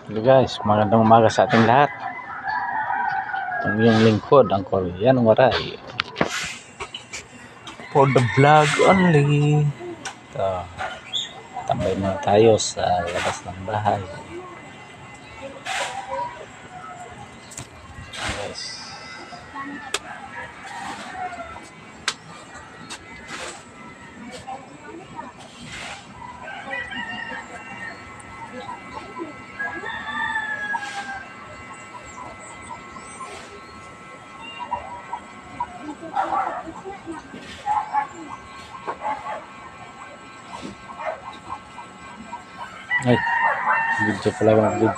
Hello guys, magandang umaga sa ating lahat. Itong yung lingkod, ang Korean Waray. For the vlog only. Ito, tambay na tayo sa labas ng bahay. Guys. Ay, video pala ako mag-video.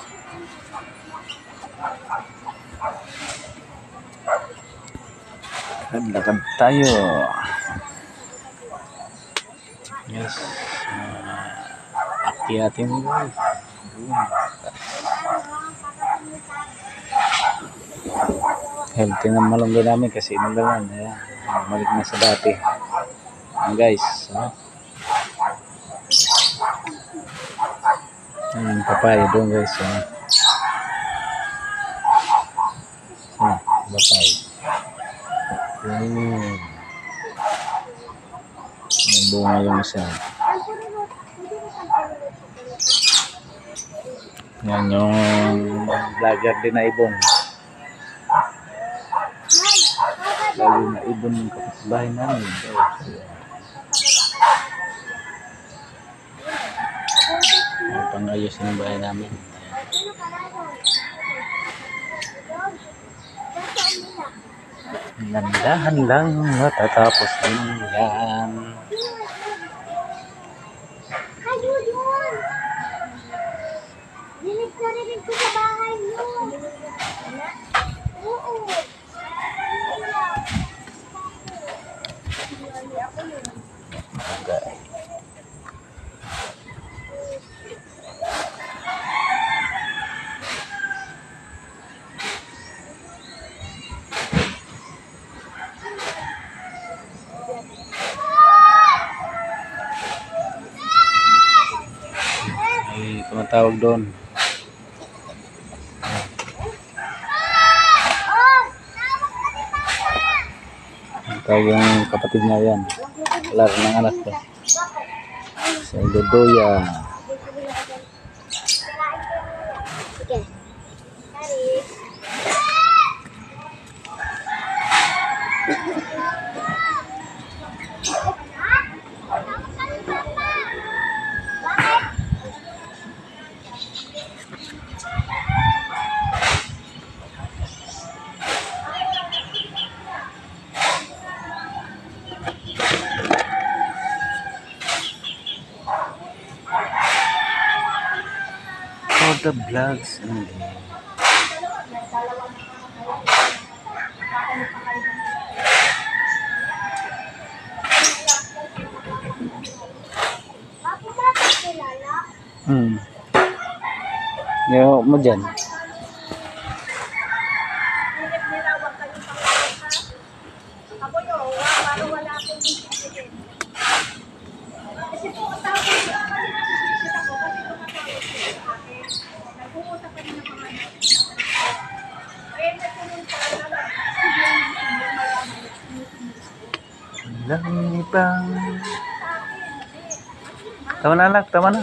Lakad tayo. Yes. Akti-atin mo guys. Healthy na malunggay namin kasi inulan. Ayan, bumalik na sa dati. Ayan guys. Ayan, papaya doon guys. Papaya. May bunga yung isa. Yan yung vlogger din na ibon. Lalo na ibon yung kapitbahay namin. Ang pangayos ng bahay namin. Nandahan lang matatapos din yan. Dinig na rin ko sa bahay mo. Oo. Ay, tumatawag doon. Tawag yung kapatid niya yan. Laro ng anak ko. Sa Dodoya. Sige. For the vlogs only. Yo mo dyan. Lang bang. Tama na anak, tama na.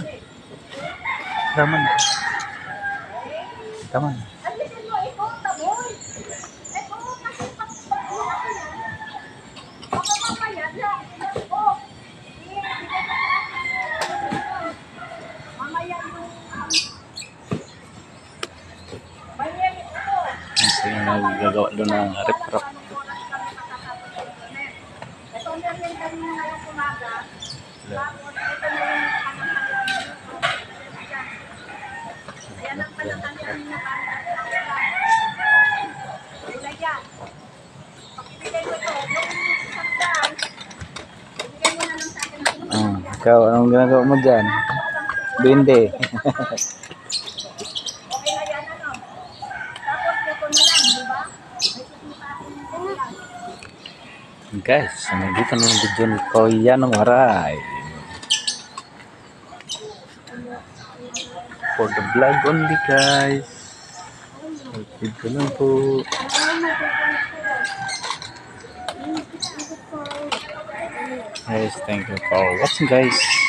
Tama na. Tama na. Kasi nagagawa doon ng rep-rap. Ikaw, anong ginagawa mo dyan? Bindi. Guys, nandito na ng video ni Korean Waray. for the vlog only guys. Dito lang po. Guys, thank you for watching guys.